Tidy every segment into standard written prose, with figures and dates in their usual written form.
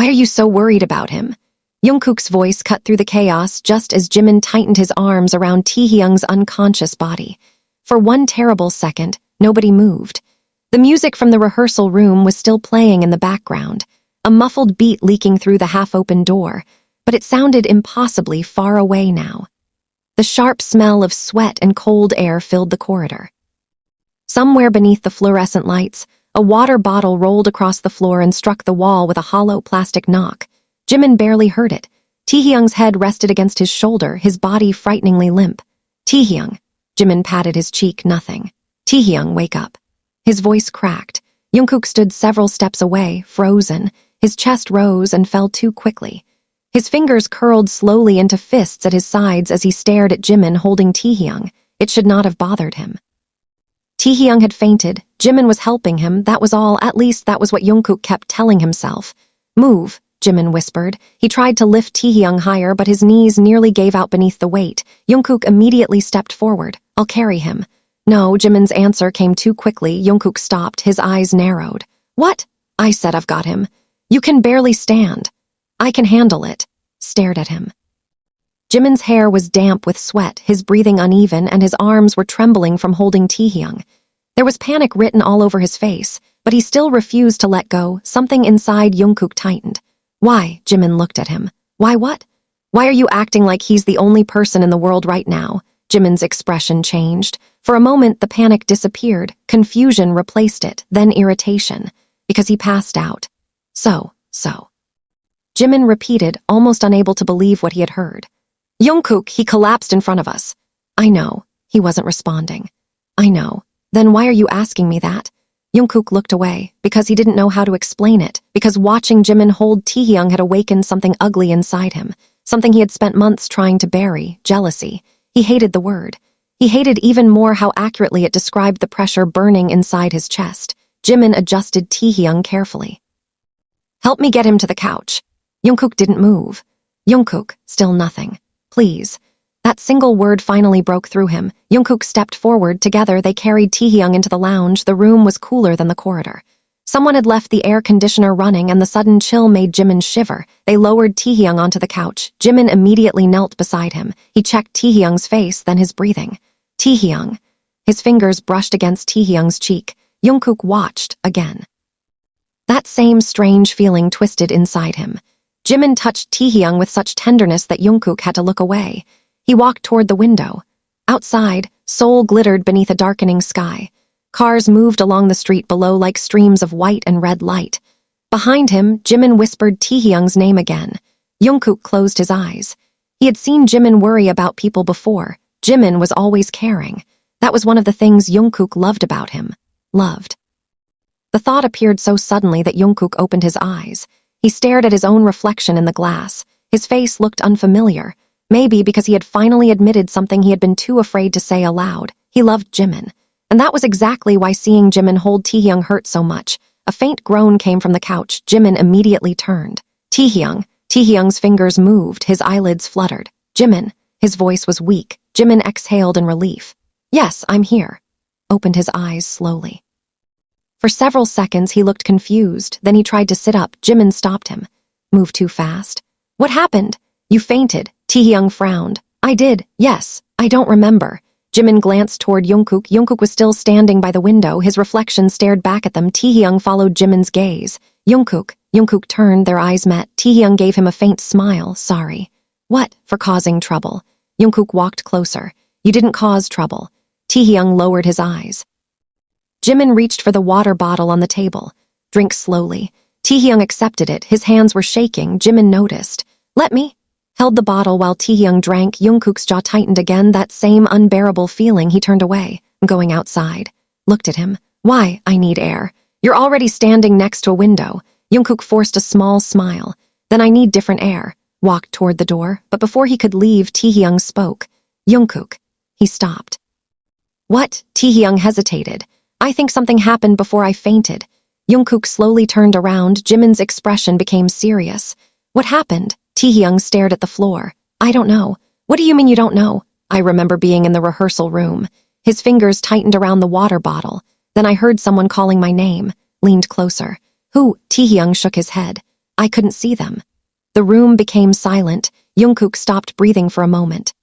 Why are you so worried about him? Jungkook's voice cut through the chaos just as Jimin tightened his arms around Taehyung's unconscious body. For one terrible second, nobody moved. The music from the rehearsal room was still playing in the background, a muffled beat leaking through the half-open door, but it sounded impossibly far away now. The sharp smell of sweat and cold air filled the corridor. Somewhere beneath the fluorescent lights, a water bottle rolled across the floor and struck the wall with a hollow plastic knock. Jimin barely heard it. Taehyung's head rested against his shoulder, his body frighteningly limp. Taehyung. Jimin patted his cheek, nothing. Taehyung, wake up. His voice cracked. Jungkook stood several steps away, frozen. His chest rose and fell too quickly. His fingers curled slowly into fists at his sides as he stared at Jimin holding Taehyung. It should not have bothered him. Taehyung had fainted. Jimin was helping him, that was all. At least that was what Jungkook kept telling himself. Move, Jimin whispered. He tried to lift Taehyung higher, but his knees nearly gave out beneath the weight. Jungkook immediately stepped forward. I'll carry him. No, Jimin's answer came too quickly. Jungkook stopped, his eyes narrowed. What? I said I've got him. You can barely stand. I can handle it. Stared at him. Jimin's hair was damp with sweat, his breathing uneven, and his arms were trembling from holding Taehyung. There was panic written all over his face, but he still refused to let go. Something inside Jungkook tightened. Why? Jimin looked at him. Why what? Why are you acting like he's the only person in the world right now? Jimin's expression changed. For a moment, the panic disappeared. Confusion replaced it, then irritation. Because he passed out. So. Jimin repeated, almost unable to believe what he had heard. Jungkook, he collapsed in front of us. I know. He wasn't responding. I know. Then why are you asking me that? Jungkook looked away, because he didn't know how to explain it, because watching Jimin hold Taehyung had awakened something ugly inside him, something he had spent months trying to bury, jealousy. He hated the word. He hated even more how accurately it described the pressure burning inside his chest. Jimin adjusted Taehyung carefully. Help me get him to the couch. Jungkook didn't move. Jungkook, still nothing. Please. That single word finally broke through him. Jungkook stepped forward. Together, they carried Taehyung into the lounge. The room was cooler than the corridor. Someone had left the air conditioner running, and the sudden chill made Jimin shiver. They lowered Taehyung onto the couch. Jimin immediately knelt beside him. He checked Taehyung's face, then his breathing. Taehyung. His fingers brushed against Taehyung's cheek. Jungkook watched, again. That same strange feeling twisted inside him. Jimin touched Taehyung with such tenderness that Jungkook had to look away. He walked toward the window. Outside, Seoul glittered beneath a darkening sky. Cars moved along the street below like streams of white and red light. Behind him, Jimin whispered Taehyung's name again. Jungkook closed his eyes. He had seen Jimin worry about people before. Jimin was always caring. That was one of the things Jungkook loved about him. Loved. The thought appeared so suddenly that Jungkook opened his eyes. He stared at his own reflection in the glass. His face looked unfamiliar. Maybe because he had finally admitted something he had been too afraid to say aloud. He loved Jimin. And that was exactly why seeing Jimin hold Taehyung hurt so much. A faint groan came from the couch. Jimin immediately turned. Taehyung. Taehyung's fingers moved, his eyelids fluttered. Jimin. His voice was weak. Jimin exhaled in relief. Yes, I'm here. Opened his eyes slowly. For several seconds he looked confused, then he tried to sit up. Jimin stopped him. Move too fast. What happened? You fainted. Taehyung frowned. I did, yes, I don't remember. Jimin glanced toward Jungkook. Jungkook was still standing by the window. His reflection stared back at them. Taehyung followed Jimin's gaze. Jungkook. Jungkook turned, their eyes met. Taehyung gave him a faint smile. Sorry. What? For causing trouble. Jungkook walked closer. You didn't cause trouble. Taehyung lowered his eyes. Jimin reached for the water bottle on the table. Drink slowly. Taehyung accepted it. His hands were shaking. Jimin noticed. Let me. Held the bottle while Taehyung drank. Jungkook's jaw tightened again. That same unbearable feeling. He turned away. I'm going outside. Looked at him. Why? I need air. You're already standing next to a window. Jungkook forced a small smile. Then I need different air. Walked toward the door, but before he could leave, Taehyung spoke. Jungkook. He stopped. What? Taehyung hesitated. I think something happened before I fainted. Jungkook slowly turned around. Jimin's expression became serious. What happened? Taehyung stared at the floor. I don't know. What do you mean you don't know? I remember being in the rehearsal room. His fingers tightened around the water bottle. Then I heard someone calling my name. Leaned closer. Who? Taehyung shook his head. I couldn't see them. The room became silent. Jungkook stopped breathing for a moment.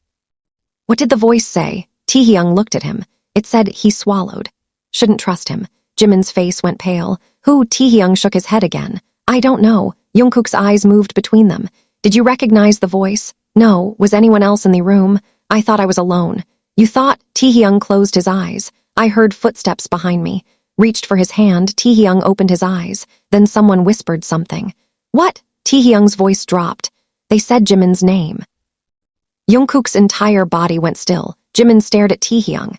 What did the voice say? Taehyung looked at him. It said he swallowed. Shouldn't trust him. Jimin's face went pale. Who? Taehyung shook his head again. I don't know. Jungkook's eyes moved between them. Did you recognize the voice? No. Was anyone else in the room? I thought I was alone. You thought? Taehyung closed his eyes. I heard footsteps behind me. Reached for his hand. Taehyung opened his eyes. Then someone whispered something. What? Taehyung's voice dropped. They said Jimin's name. Jungkook's entire body went still. Jimin stared at Taehyung.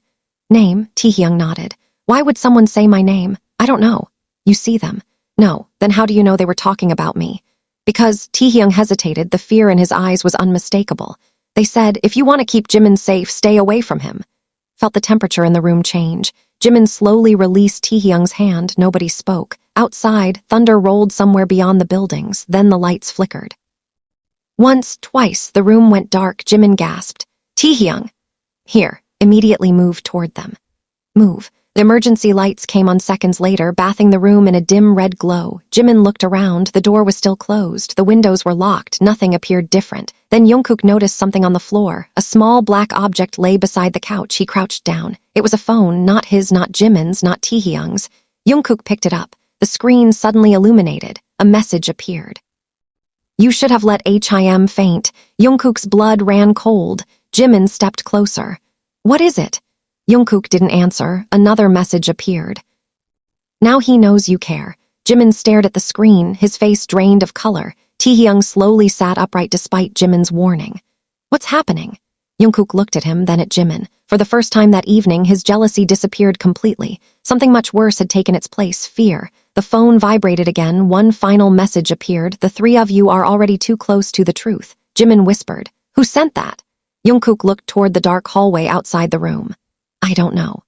Name? Taehyung nodded. Why would someone say my name? I don't know. You see them? No. Then how do you know they were talking about me? Because Taehyung hesitated. The fear in his eyes was unmistakable. They said, if you want to keep Jimin safe, stay away from him. Felt the temperature in the room change. Jimin slowly released Taehyung's hand. Nobody spoke. Outside, thunder rolled somewhere beyond the buildings. Then the lights flickered. Once, twice, the room went dark. Jimin gasped. Taehyung! Here, immediately moved toward them. Move. The emergency lights came on seconds later, bathing the room in a dim red glow. Jimin looked around. The door was still closed. The windows were locked. Nothing appeared different. Then Jungkook noticed something on the floor. A small black object lay beside the couch. He crouched down. It was a phone, not his, not Jimin's, not Taehyung's. Jungkook picked it up. The screen suddenly illuminated. A message appeared. You should have let him faint. Jungkook's blood ran cold. Jimin stepped closer. What is it? Jungkook didn't answer. Another message appeared. Now he knows you care. Jimin stared at the screen, his face drained of color. Taehyung slowly sat upright despite Jimin's warning. What's happening? Jungkook looked at him, then at Jimin. For the first time that evening, his jealousy disappeared completely. Something much worse had taken its place, fear. The phone vibrated again. One final message appeared. The three of you are already too close to the truth. Jimin whispered. Who sent that? Jungkook looked toward the dark hallway outside the room. I don't know.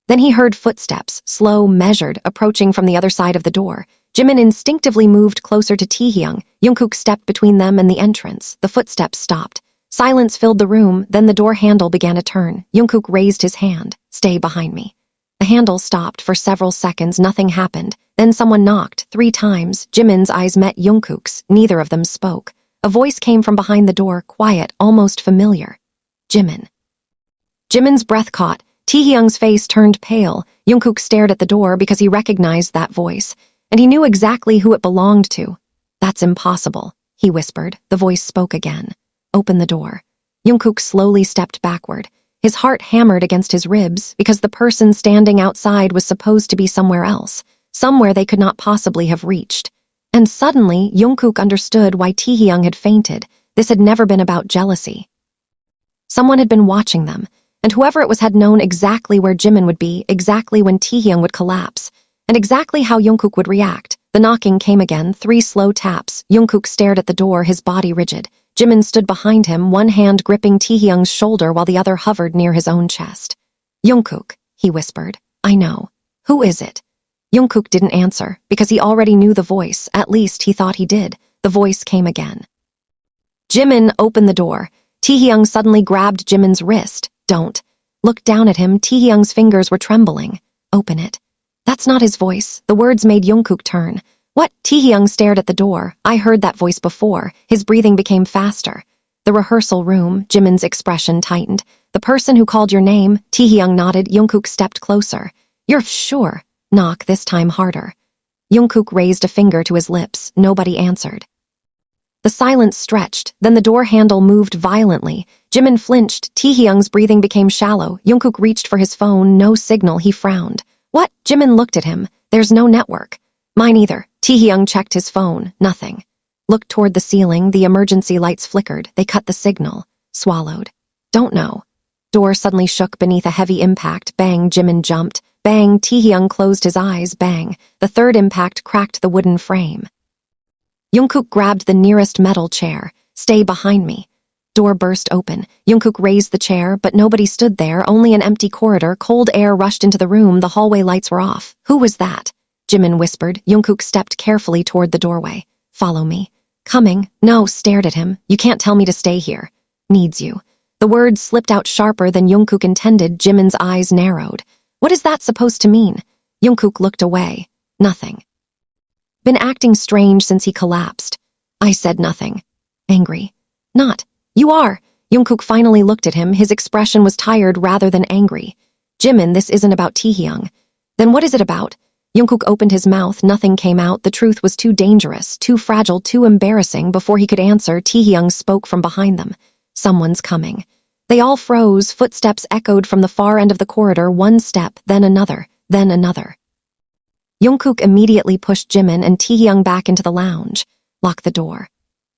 Then he heard footsteps, slow, measured, approaching from the other side of the door. Jimin instinctively moved closer to Taehyung. Jungkook stepped between them and the entrance. The footsteps stopped. Silence filled the room, then the door handle began to turn. Jungkook raised his hand. Stay behind me. The handle stopped for several seconds. Nothing happened. Then someone knocked 3 times. Jimin's eyes met Jungkook's. Neither of them spoke. A voice came from behind the door, quiet, almost familiar. Jimin. Jimin's breath caught. Taehyung's face turned pale. Jungkook stared at the door because he recognized that voice, and he knew exactly who it belonged to. That's impossible, he whispered. The voice spoke again. Open the door. Jungkook slowly stepped backward. His heart hammered against his ribs because the person standing outside was supposed to be somewhere else, somewhere they could not possibly have reached. And suddenly, Jungkook understood why Taehyung had fainted. This had never been about jealousy. Someone had been watching them, and whoever it was had known exactly where Jimin would be, exactly when Taehyung would collapse, and exactly how Jungkook would react. The knocking came again, 3 slow taps. Jungkook stared at the door, his body rigid. Jimin stood behind him, one hand gripping Taehyung's shoulder while the other hovered near his own chest. Jungkook, he whispered. I know. Who is it? Jungkook didn't answer, because he already knew the voice. At least he thought he did. The voice came again. Jimin, open the door. Taehyung suddenly grabbed Jimin's wrist. Don't. Look down at him. Taehyung's fingers were trembling. Open it. That's not his voice. The words made Jungkook turn. What? Taehyung stared at the door. I heard that voice before. His breathing became faster. The rehearsal room. Jimin's expression tightened. The person who called your name. Taehyung nodded. Jungkook stepped closer. You're sure? Knock, this time harder. Jungkook raised a finger to his lips. Nobody answered. The silence stretched. Then the door handle moved violently. Jimin flinched. Taehyung's breathing became shallow. Jungkook reached for his phone. No signal. He frowned. What? Jimin looked at him. There's no network. Mine either. Taehyung checked his phone. Nothing. Looked toward the ceiling. The emergency lights flickered. They cut the signal. Swallowed. Don't know. Door suddenly shook beneath a heavy impact. Bang, Jimin jumped. Bang, Taehyung closed his eyes. Bang. The third impact cracked the wooden frame. Jungkook grabbed the nearest metal chair. Stay behind me. Door burst open. Jungkook raised the chair, but nobody stood there, only an empty corridor. Cold air rushed into the room. The hallway lights were off. Who was that? Jimin whispered. Jungkook stepped carefully toward the doorway. Follow me. Coming. No, stared at him. You can't tell me to stay here. Needs you. The words slipped out sharper than Jungkook intended. Jimin's eyes narrowed. What is that supposed to mean? Jungkook looked away. Nothing. Been acting strange since he collapsed. I said nothing. Angry. Not. You are. Jungkook finally looked at him. His expression was tired rather than angry. Jimin, this isn't about Taehyung. Then what is it about? Jungkook opened his mouth. Nothing came out. The truth was too dangerous, too fragile, too embarrassing. Before he could answer, Taehyung spoke from behind them. Someone's coming. They all froze. Footsteps echoed from the far end of the corridor. One step, then another, then another. Jungkook immediately pushed Jimin and Taehyung back into the lounge. Lock the door.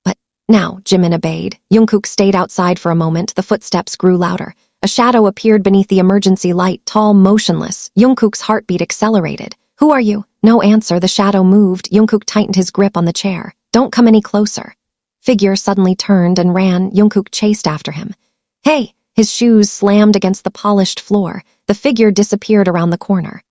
But now, Jimin obeyed. Jungkook stayed outside for a moment. The footsteps grew louder. A shadow appeared beneath the emergency light, tall, motionless. Jungkook's heartbeat accelerated. Who are you? No answer. The shadow moved. Jungkook tightened his grip on the chair. Don't come any closer. Figure suddenly turned and ran. Jungkook chased after him. Hey! His shoes slammed against the polished floor. The figure disappeared around the corner.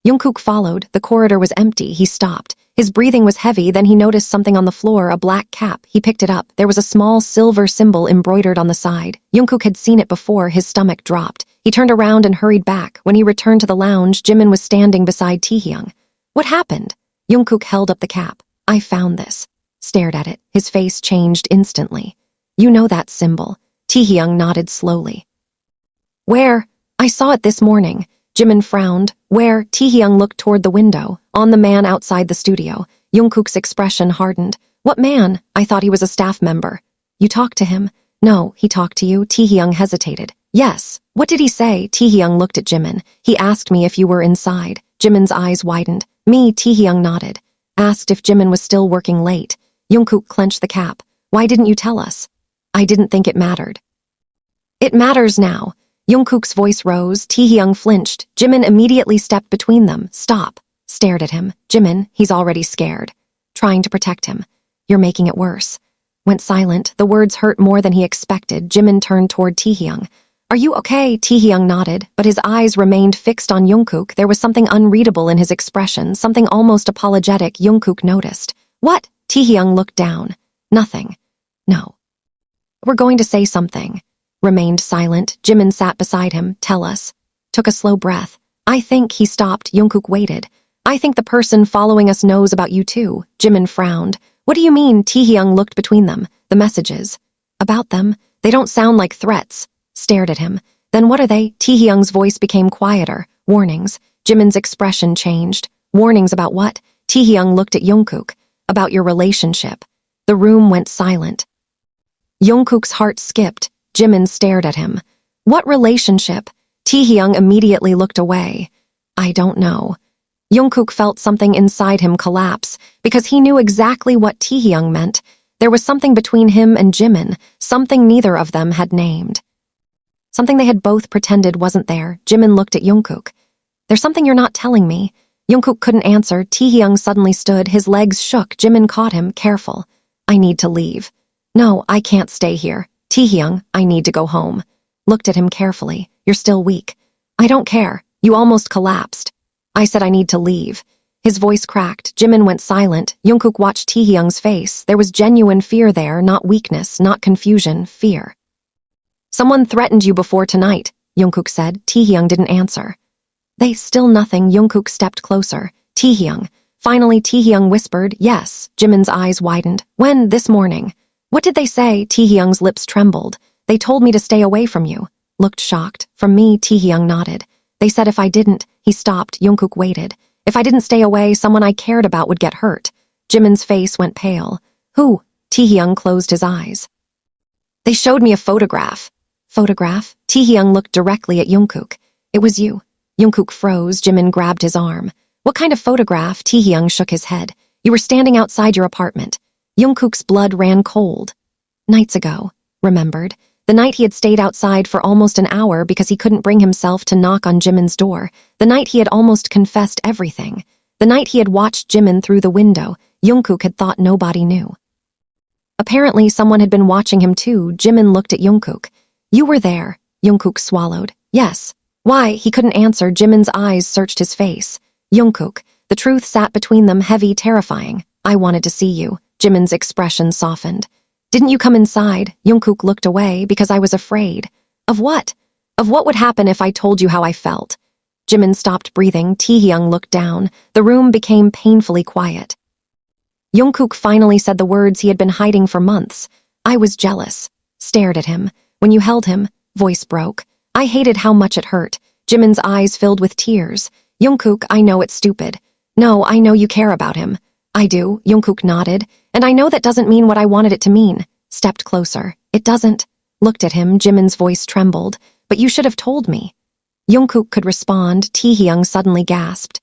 Jungkook followed. The corridor was empty. He stopped. His breathing was heavy. Then he noticed something on the floor, a black cap. He picked it up. There was a small silver symbol embroidered on the side. Jungkook had seen it before. His stomach dropped. He turned around and hurried back. When he returned to the lounge, Jimin was standing beside Taehyung. What happened? Jungkook held up the cap. I found this. Stared at it. His face changed instantly. You know that symbol. Taehyung nodded slowly. Where? I saw it this morning. Jimin frowned. Where? Taehyung looked toward the window. On the man outside the studio. Jungkook's expression hardened. What man? I thought he was a staff member. You talked to him? No, he talked to you. Taehyung hesitated. Yes. What did he say? Taehyung looked at Jimin. He asked me if you were inside. Jimin's eyes widened. Me? Taehyung nodded. Asked if Jimin was still working late. Jungkook clenched the cap. Why didn't you tell us? I didn't think it mattered. It matters now. Jungkook's voice rose. Taehyung flinched. Jimin immediately stepped between them. Stop. Stared at him. Jimin, he's already scared. Trying to protect him. You're making it worse. Went silent. The words hurt more than he expected. Jimin turned toward Taehyung. Are you okay? Taehyung nodded, but his eyes remained fixed on Jungkook. There was something unreadable in his expression, something almost apologetic. Jungkook noticed. What? Taehyung looked down. Nothing. No. We're going to say something. Remained silent. Jimin sat beside him. Tell us. Took a slow breath. I think he stopped. Jungkook waited. I think the person following us knows about you too. Jimin frowned. What do you mean? Taehyung looked between them. The messages. About them. They don't sound like threats. Stared at him. Then what are they? Taehyung's voice became quieter. Warnings. Jimin's expression changed. Warnings about what? Taehyung looked at Jungkook. About your relationship. The room went silent. Jungkook's heart skipped. Jimin stared at him. What relationship? Taehyung immediately looked away. I don't know. Jungkook felt something inside him collapse because he knew exactly what Taehyung meant. There was something between him and Jimin, something neither of them had named. Something they had both pretended wasn't there. Jimin looked at Jungkook. There's something you're not telling me. Jungkook couldn't answer. Taehyung suddenly stood. His legs shook. Jimin caught him. Careful. I need to leave. No, I can't stay here. Taehyung, I need to go home. Looked at him carefully. You're still weak. I don't care. You almost collapsed. I said I need to leave. His voice cracked. Jimin went silent. Jungkook watched Taehyung's face. There was genuine fear there, not weakness, not confusion, fear. Someone threatened you before tonight, Jungkook said. Taehyung didn't answer. They still nothing. Jungkook stepped closer. Taehyung. Finally, Taehyung whispered, yes. Jimin's eyes widened. When? This morning. What did they say? Taehyung's lips trembled. They told me to stay away from you. Looked shocked. From me? Taehyung nodded. They said if I didn't. He stopped. Jungkook waited. If I didn't stay away, someone I cared about would get hurt. Jimin's face went pale. Who? Taehyung closed his eyes. They showed me a photograph. Photograph? Taehyung looked directly at Jungkook. It was you. Jungkook froze. Jimin grabbed his arm. What kind of photograph? Taehyung shook his head. You were standing outside your apartment. Jungkook's blood ran cold. Nights ago. Remembered. The night he had stayed outside for almost an hour because he couldn't bring himself to knock on Jimin's door. The night he had almost confessed everything. The night he had watched Jimin through the window. Jungkook had thought nobody knew. Apparently, someone had been watching him too. Jimin looked at Jungkook. You were there. Jungkook swallowed. Yes. Why? He couldn't answer. Jimin's eyes searched his face. Jungkook. The truth sat between them, heavy, terrifying. I wanted to see you. Jimin's expression softened. Didn't you come inside? Jungkook looked away because I was afraid. Of what? Of what would happen if I told you how I felt? Jimin stopped breathing. Taehyung looked down. The room became painfully quiet. Jungkook finally said the words he had been hiding for months. I was jealous. Stared at him. When you held him, voice broke. I hated how much it hurt. Jimin's eyes filled with tears. Jungkook, I know it's stupid. No, I know you care about him. I do, Jungkook nodded. And I know that doesn't mean what I wanted it to mean. Stepped closer. It doesn't. Looked at him, Jimin's voice trembled. But you should have told me. Jungkook could respond. Taehyung suddenly gasped.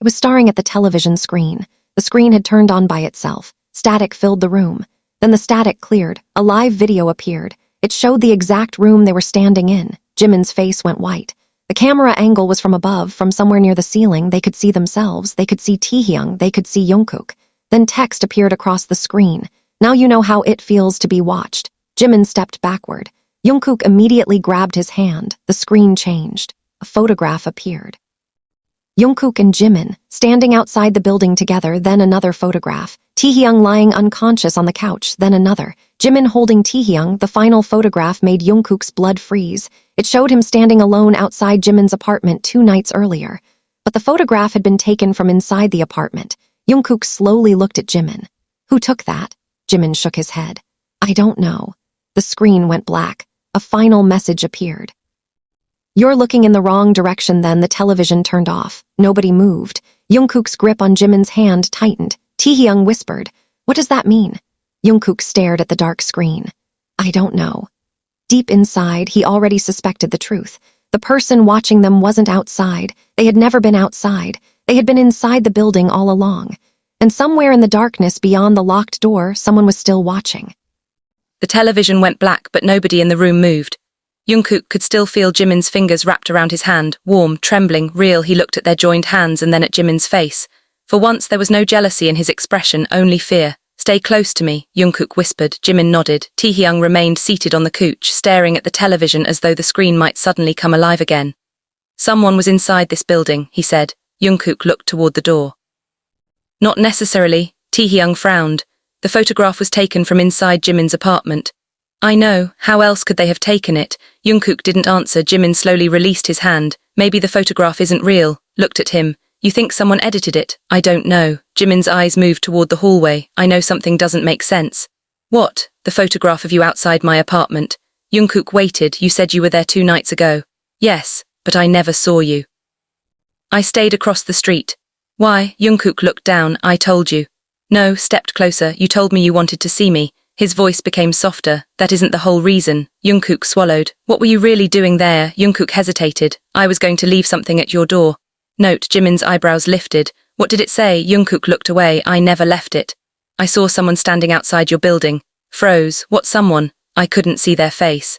It was staring at the television screen. The screen had turned on by itself. Static filled the room. Then the static cleared. A live video appeared. It showed the exact room they were standing in. Jimin's face went white. The camera angle was from above, from somewhere near the ceiling. They could see themselves. They could see Taehyung. They could see Jungkook. Then text appeared across the screen. Now you know how it feels to be watched. Jimin stepped backward. Jungkook immediately grabbed his hand. The screen changed. A photograph appeared. Jungkook and Jimin, standing outside the building together, then another photograph. Taehyung lying unconscious on the couch, then another. Jimin holding Taehyung. The final photograph made Jungkook's blood freeze. It showed him standing alone outside Jimin's apartment 2 nights earlier. But the photograph had been taken from inside the apartment. Jungkook slowly looked at Jimin. Who took that? Jimin shook his head. I don't know. The screen went black. A final message appeared. You're looking in the wrong direction. Then the television turned off. Nobody moved. Jungkook's grip on Jimin's hand tightened. Taehyung whispered, What does that mean? Jungkook stared at the dark screen. I don't know. Deep inside, he already suspected the truth. The person watching them wasn't outside. They had never been outside. They had been inside the building all along. And somewhere in the darkness beyond the locked door, someone was still watching. The television went black, but nobody in the room moved. Jungkook could still feel Jimin's fingers wrapped around his hand, warm, trembling, real. He looked at their joined hands and then at Jimin's face. For once, there was no jealousy in his expression, only fear. Stay close to me, Jungkook whispered. Jimin nodded. Taehyung remained seated on the couch, staring at the television as though the screen might suddenly come alive again. Someone was inside this building, he said. Jungkook looked toward the door. Not necessarily, Taehyung frowned. The photograph was taken from inside Jimin's apartment. I know, how else could they have taken it? Jungkook didn't answer. Jimin slowly released his hand. Maybe the photograph isn't real. Looked at him. You think someone edited it? I don't know. Jimin's eyes moved toward the hallway. I know something doesn't make sense. What? The photograph of you outside my apartment. Jungkook waited. You said you were there 2 nights ago. Yes, but I never saw you. I stayed across the street. Why? Jungkook looked down. I told you. No, stepped closer. You told me you wanted to see me. His voice became softer. That isn't the whole reason. Jungkook swallowed. What were you really doing there? Jungkook hesitated. I was going to leave something at your door. Note, Jimin's eyebrows lifted. What did it say? Jungkook looked away. I never left it. I saw someone standing outside your building. Froze. What someone? I couldn't see their face.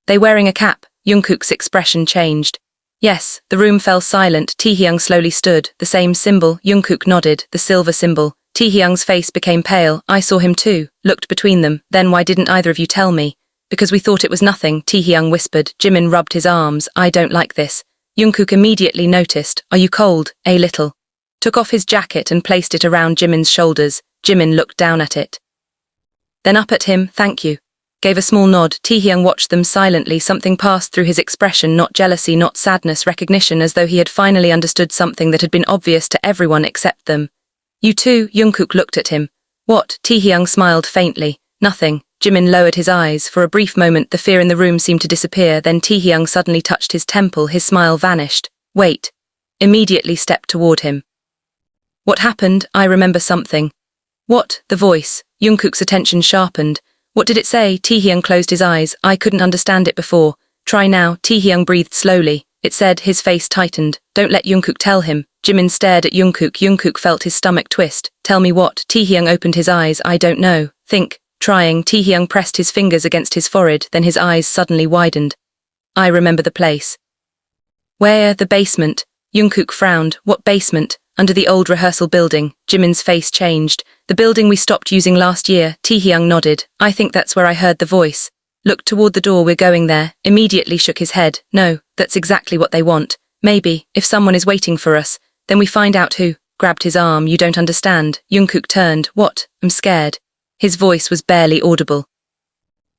They wearing a cap? Jungkook's expression changed. Yes, the room fell silent. Taehyung slowly stood. The same symbol. Jungkook nodded. The silver symbol. Taehyung's face became pale. I saw him too. Looked between them. Then why didn't either of you tell me? Because we thought it was nothing, Taehyung whispered. Jimin rubbed his arms. I don't like this. Jungkook immediately noticed. Are you cold? A little. Took off his jacket and placed it around Jimin's shoulders. Jimin looked down at it. Then up at him. Thank you. Gave a small nod. Taehyung watched them silently. Something passed through his expression, not jealousy, not sadness, recognition, as though he had finally understood something that had been obvious to everyone except them. You too? Jungkook looked at him. What? Taehyung smiled faintly. Nothing. Jimin lowered his eyes. For a brief moment, the fear in the room seemed to disappear. Then Taehyung suddenly touched his temple. His smile vanished. Wait. Immediately stepped toward him. What happened? I remember something. What? The voice. Jungkook's attention sharpened. What did it say? Taehyung closed his eyes. I couldn't understand it before. Try now. Taehyung breathed slowly. It said. His face tightened. Don't let Jungkook tell him. Jimin stared at Jungkook. Jungkook felt his stomach twist. Tell me what? Taehyung opened his eyes. I don't know. Think. Trying. Taehyung pressed his fingers against his forehead. Then his eyes suddenly widened. I remember the place. Where? The basement. Jungkook frowned. What basement? Under the old rehearsal building. Jimin's face changed. The building we stopped using last year. Taehyung nodded. I think that's where I heard the voice. Looked toward the door. We're going there. Immediately shook his head. No, that's exactly what they want. Maybe, if someone is waiting for us, then we find out who. Grabbed his arm. You don't understand. Jungkook turned. What? I'm scared. His voice was barely audible.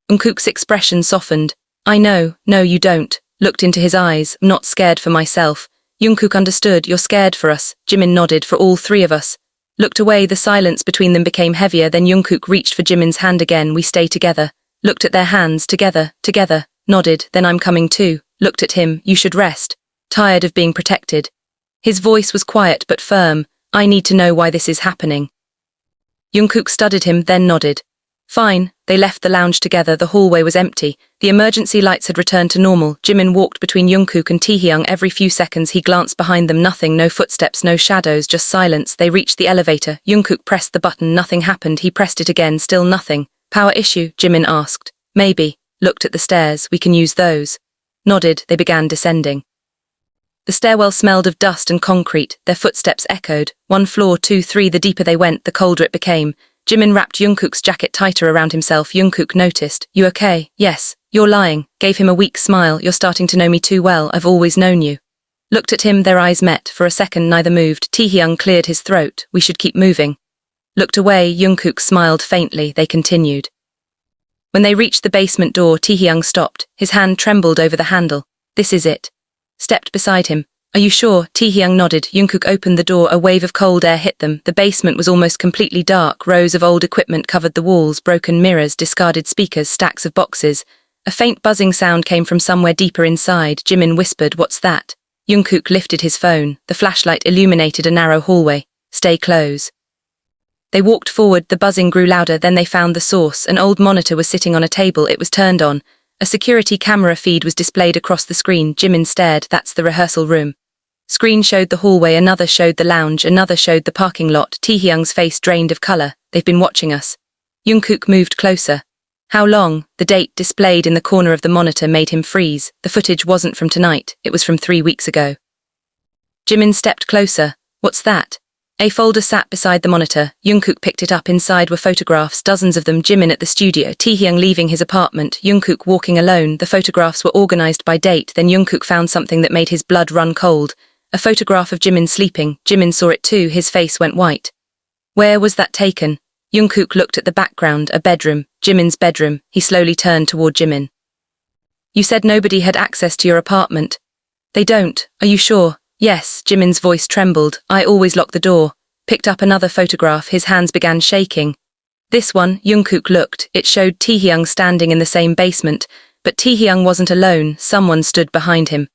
Jungkook's expression softened. I know. No, you don't. looked into his eyes, "I'm not scared for myself." Jungkook understood. "You're scared for us." Jimin nodded. "For all three of us." Looked away, the silence between them became heavier, then Jungkook reached for Jimin's hand again. "We stay together." Looked at their hands. "Together, together." Nodded. "Then I'm coming too." Looked at him. "You should rest. Tired of being protected." His voice was quiet but firm. "I need to know why this is happening." Jungkook studied him, then nodded. "Fine." They left the lounge together. The hallway was empty. The emergency lights had returned to normal. Jimin walked between Jungkook and Taehyung. Every few seconds he glanced behind them. Nothing, no footsteps, no shadows, just silence. They reached the elevator. Jungkook pressed the button. Nothing happened. He pressed it again. Still nothing. "Power issue?" Jimin asked. "Maybe." Looked at the stairs. "We can use those." Nodded. They began descending. The stairwell smelled of dust and concrete. Their footsteps echoed. 1 floor, 2, 3. The deeper they went, the colder it became. Jimin wrapped Jungkook's jacket tighter around himself. Jungkook noticed. "You okay?" "Yes." "You're lying." Gave him a weak smile. "You're starting to know me too well. I've always known you." Looked at him. Their eyes met. For a second neither moved. Taehyung cleared his throat. "We should keep moving." Looked away. Jungkook smiled faintly. They continued. When they reached the basement door, Taehyung stopped. His hand trembled over the handle. "This is it." Stepped beside him. "Are you sure?" Taehyung nodded. Jungkook opened the door. A wave of cold air hit them. The basement was almost completely dark. Rows of old equipment covered the walls, broken mirrors, discarded speakers, stacks of boxes. A faint buzzing sound came from somewhere deeper inside. Jimin whispered, "What's that?" Jungkook lifted his phone. The flashlight illuminated a narrow hallway. "Stay close." They walked forward. The buzzing grew louder. Then they found the source. An old monitor was sitting on a table. It was turned on. A security camera feed was displayed across the screen. Jimin stared. "That's the rehearsal room." Screen showed the hallway, another showed the lounge, another showed the parking lot. Taehyung's face drained of color. "They've been watching us." Jungkook moved closer. "How long?" The date displayed in the corner of the monitor made him freeze. The footage wasn't from tonight. It was from 3 weeks ago. Jimin stepped closer. "What's that?" A folder sat beside the monitor. Jungkook picked it up. Inside were photographs, dozens of them. Jimin at the studio, Taehyung leaving his apartment, Jungkook walking alone. The photographs were organized by date. Then Jungkook found something that made his blood run cold. A photograph of Jimin sleeping. Jimin saw it too. His face went white. "Where was that taken?" Jungkook looked at the background. A bedroom. Jimin's bedroom. He slowly turned toward Jimin. "You said nobody had access to your apartment." "They don't. Are you sure?" "Yes." Jimin's voice trembled. "I always lock the door." Picked up another photograph. His hands began shaking. "This one." Jungkook looked. It showed Taehyung standing in the same basement, but Taehyung wasn't alone. Someone stood behind him.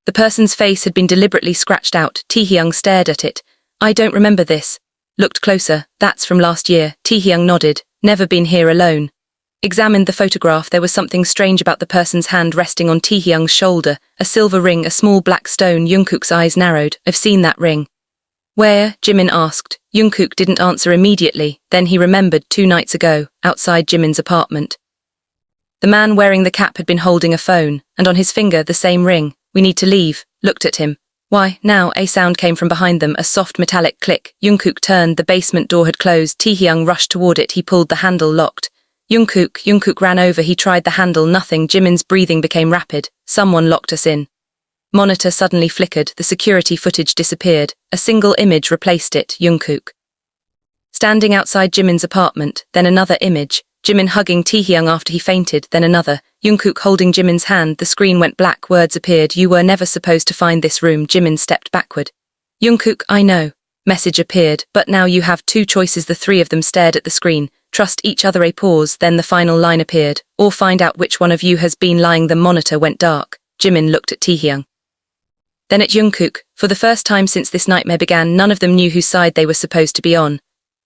The person's face had been deliberately scratched out. Taehyung stared at it. "I don't remember this." Looked closer. "That's from last year." Taehyung nodded. "Never been here alone." Examined the photograph. There was something strange about the person's hand resting on Taehyung's shoulder. A silver ring, a small black stone. Jungkook's eyes narrowed. "I've seen that ring." "Where?" Jimin asked. Jungkook didn't answer immediately. Then he remembered 2 nights ago, outside Jimin's apartment. The man wearing the cap had been holding a phone, and on his finger the same ring. "We need to leave." Looked at him. "Why, now?" A sound came from behind them, a soft metallic click. Jungkook turned. The basement door had closed. Taehyung rushed toward it. He pulled the handle, locked. Jungkook ran over. He tried the handle. Nothing. Jimin's breathing became rapid. "Someone locked us in." Monitor suddenly flickered. The security footage disappeared. A single image replaced it. Jungkook standing outside Jimin's apartment. Then another image. Jimin hugging Taehyung after he fainted. Then another. Jungkook holding Jimin's hand. The screen went black. Words appeared. "You were never supposed to find this room." Jimin stepped backward. "Jungkook, I know." Message appeared. "But now you have 2 choices." The 3 of them stared at the screen. "Trust each other." A pause. Then the final line appeared. "Or find out which one of you has been lying." The monitor went dark. Jimin looked at Taehyung. Then at Jungkook. For the first time since this nightmare began, none of them knew whose side they were supposed to be on.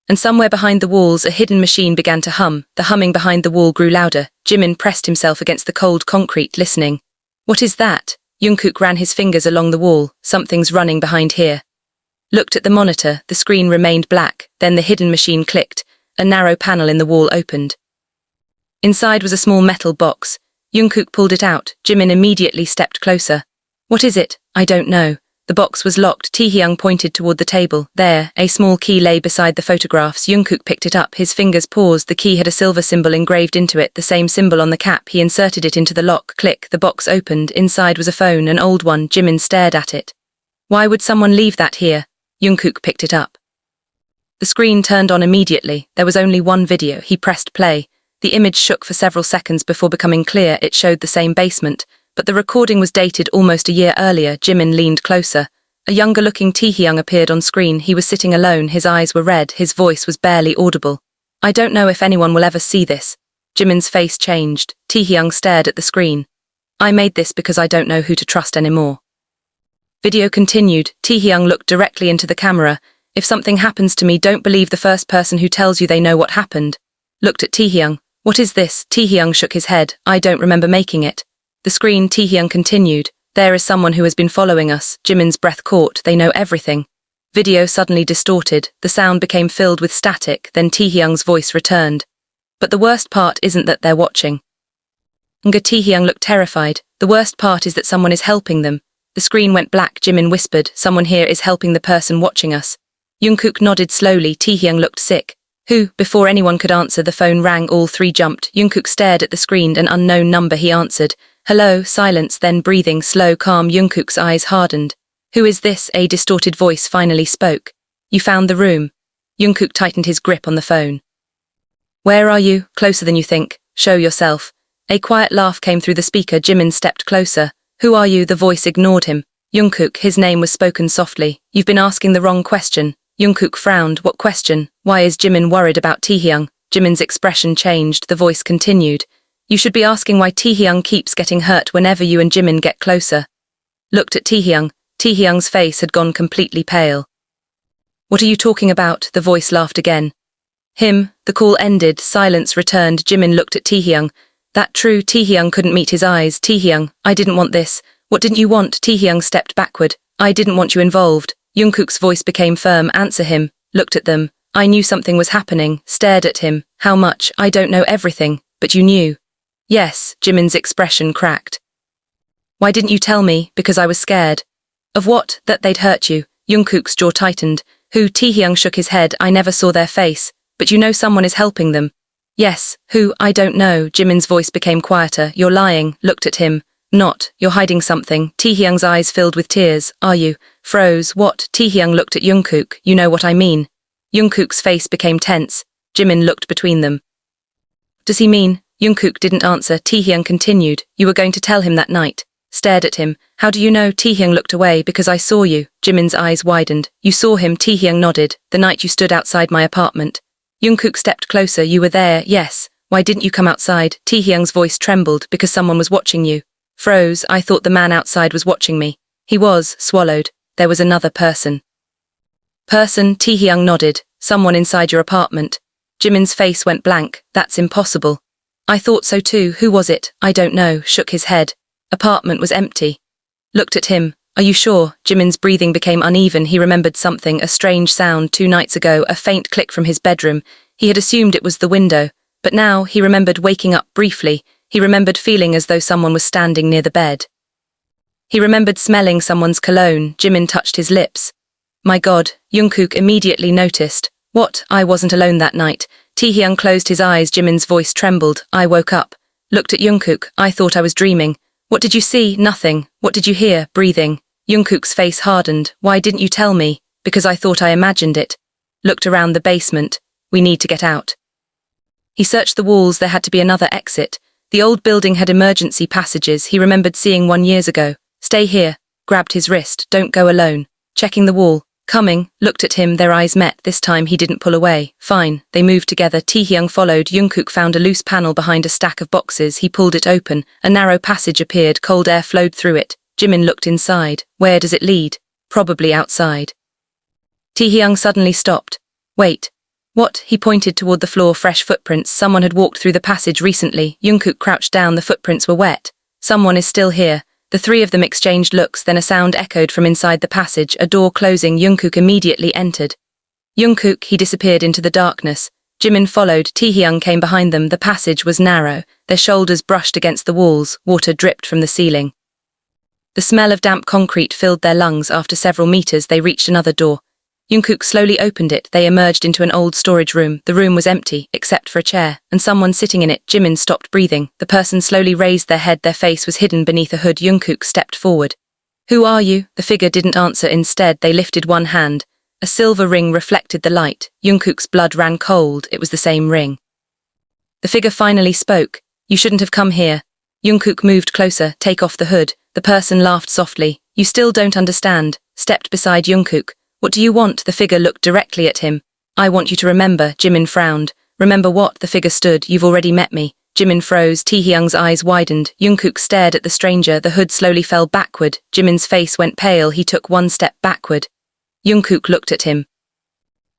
And somewhere behind the walls, a hidden machine began to hum. The humming behind the wall grew louder. Jimin pressed himself against the cold concrete, listening. "What is that?" Jungkook ran his fingers along the wall. "Something's running behind here." Looked at the monitor. The screen remained black. Then the hidden machine clicked. A narrow panel in the wall opened. Inside was a small metal box. Jungkook pulled it out. Jimin immediately stepped closer. "What is it?" "I don't know." The box was locked. Taehyung pointed toward the table. There, a small key lay beside the photographs. Jungkook picked it up. His fingers paused. The key had a silver symbol engraved into it, the same symbol on the cap. He inserted it into the lock. Click. The box opened. Inside was a phone, an old one. Jimin stared at it. "Why would someone leave that here?" Jungkook picked it up. The screen turned on immediately. There was only one video. He pressed play. The image shook for several seconds before becoming clear. It showed the same basement, but the recording was dated almost a year earlier. Jimin leaned closer. A younger-looking Taehyung appeared on screen. He was sitting alone, his eyes were red, his voice was barely audible. I don't know if anyone will ever see this. Jimin's face changed. Taehyung stared at the screen. I made this because I don't know who to trust anymore. Video continued. Taehyung looked directly into the camera. If something happens to me, don't believe the first person who tells you they know what happened. Looked at Taehyung. What is this? Taehyung shook his head. I don't remember making it. The screen. Taehyung continued. There is someone who has been following us. Jimin's breath caught. They know everything. Video suddenly distorted. The sound became filled with static. Then Taehyung's voice returned. But the worst part isn't that they're watching. Taehyung looked terrified. The worst part is that someone is helping them. The screen went black. Jimin whispered, someone here is helping the person watching us. Jungkook nodded slowly. Taehyung looked sick. Who? Before anyone could answer, the phone rang. All three jumped. Jungkook stared at the screen. An unknown number. He answered. Hello. Silence. Then breathing slow, calm. Jungkook's eyes hardened. Who is this? A distorted voice finally spoke. You found the room. Jungkook tightened his grip on the phone. Where are you? Closer than you think. Show yourself. A quiet laugh came through the speaker. Jimin stepped closer. Who are you? The voice ignored him. Jungkook, his name was spoken softly. You've been asking the wrong question. Jungkook frowned. What question? Why is Jimin worried about Taehyung? Jimin's expression changed. The voice continued. You should be asking why Taehyung keeps getting hurt whenever you and Jimin get closer. Looked at Taehyung. Taehyung's face had gone completely pale. What are you talking about? The voice laughed again. Him. The call ended. Silence returned. Jimin looked at Taehyung. That true? Taehyung couldn't meet his eyes. Taehyung, I didn't want this. What didn't you want? Taehyung stepped backward. I didn't want you involved. Jungkook's voice became firm. Answer him. Looked at them. I knew something was happening. Stared at him. How much? I don't know everything. But you knew. Yes. Jimin's expression cracked. Why didn't you tell me? Because I was scared. Of what? That they'd hurt you. Jungkook's jaw tightened. Who? Taehyung shook his head. I never saw their face. But you know someone is helping them. Yes. Who? I don't know. Jimin's voice became quieter. You're lying. Looked at him. Not. You're hiding something. Taehyung's eyes filled with tears. Are you? Froze. What? Taehyung looked at Jungkook. You know what I mean. Jungkook's face became tense. Jimin looked between them. Does he mean? Jungkook didn't answer. Taehyung continued. You were going to tell him that night. Stared at him. How do you know? Taehyung looked away. Because I saw you. Jimin's eyes widened. You saw him? Taehyung nodded. The night you stood outside my apartment. Jungkook stepped closer. You were there, yes. Why didn't you come outside? Taehyung's voice trembled. Because someone was watching you. Froze. I thought the man outside was watching me. He was. Swallowed. There was another person. Person? Taehyung nodded. Someone inside your apartment. Jimin's face went blank. That's impossible. I thought so too. Who was it? I don't know. Shook his head. Apartment was empty. Looked at him. Are you sure? Jimin's breathing became uneven. He remembered something, a strange sound 2 nights ago, a faint click from his bedroom. He had assumed it was the window. But now he remembered waking up briefly. He remembered feeling as though someone was standing near the bed. He remembered smelling someone's cologne. Jimin touched his lips. My God, Jungkook immediately noticed. What? I wasn't alone that night. Taehyung closed his eyes. Jimin's voice trembled. I woke up. Looked at Jungkook. I thought I was dreaming. What did you see? Nothing. What did you hear? Breathing. Jungkook's face hardened. Why didn't you tell me? Because I thought I imagined it. Looked around the basement. We need to get out. He searched the walls. There had to be another exit. The old building had emergency passages. He remembered seeing one years ago. Stay here. Grabbed his wrist. Don't go alone. Checking the wall. Coming. Looked at him. Their eyes met. This time he didn't pull away. Fine. They moved together. Taehyung followed. Jungkook found a loose panel behind a stack of boxes. He pulled it open. A narrow passage appeared. Cold air flowed through it. Jimin looked inside. Where does it lead? Probably outside. Taehyung suddenly stopped. Wait. What? He pointed toward the floor. Fresh footprints. Someone had walked through the passage recently. Jungkook crouched down. The footprints were wet. Someone is still here. The three of them exchanged looks. Then a sound echoed from inside the passage. A door closing. Jungkook immediately entered. Jungkook, he disappeared into the darkness. Jimin followed. Taehyung came behind them. The passage was narrow. Their shoulders brushed against the walls. Water dripped from the ceiling. The smell of damp concrete filled their lungs. After several meters, they reached another door. Jungkook slowly opened it. They emerged into an old storage room. The room was empty, except for a chair, and someone sitting in it. Jimin stopped breathing. The person slowly raised their head. Their face was hidden beneath a hood. Jungkook stepped forward. Who are you? The figure didn't answer. Instead, they lifted one hand. A silver ring reflected the light. Jungkook's blood ran cold. It was the same ring. The figure finally spoke. You shouldn't have come here. Jungkook moved closer. Take off the hood. The person laughed softly. You still don't understand. Stepped beside Jungkook. What do you want? The figure looked directly at him. I want you to remember. Jimin frowned. Remember what? The figure stood. You've already met me. Jimin froze. Taehyung's eyes widened. Jungkook stared at the stranger. The hood slowly fell backward. Jimin's face went pale. He took one step backward. Jungkook looked at him.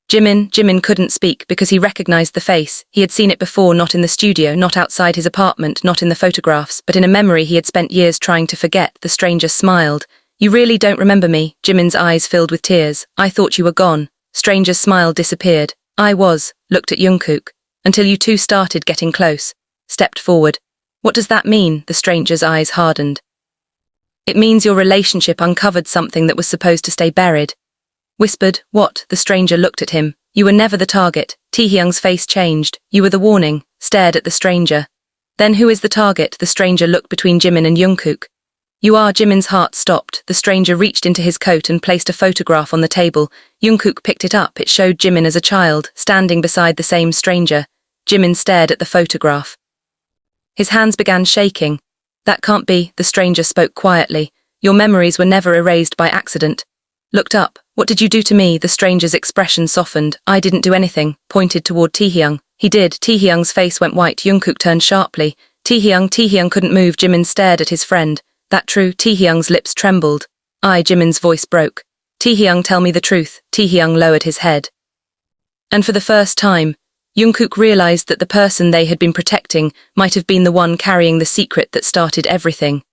Jimin couldn't speak because he recognized the face. He had seen it before, not in the studio, not outside his apartment, not in the photographs, but in a memory he had spent years trying to forget. The stranger smiled. You really don't remember me? Jimin's eyes filled with tears. I thought you were gone. Stranger's smile disappeared. I was, looked at Jungkook, until you two started getting close. Stepped forward. What does that mean? The stranger's eyes hardened. It means your relationship uncovered something that was supposed to stay buried. Whispered, what? The stranger looked at him. You were never the target. Taehyung's face changed. You were the warning. Stared at the stranger. Then who is the target? The stranger looked between Jimin and Jungkook. You are. Jimin's heart stopped. The stranger reached into his coat and placed a photograph on the table. Jungkook picked it up. It showed Jimin as a child, standing beside the same stranger. Jimin stared at the photograph. His hands began shaking. That can't be. The stranger spoke quietly. Your memories were never erased by accident. Looked up. What did you do to me? The stranger's expression softened. I didn't do anything. Pointed toward Taehyung. He did. Taehyung's face went white. Jungkook turned sharply. Taehyung couldn't move. Jimin stared at his friend. That true? Taehyung's lips trembled. Jimin's voice broke. Taehyung, tell me the truth. Taehyung lowered his head. And for the first time, Jungkook realized that the person they had been protecting might have been the one carrying the secret that started everything.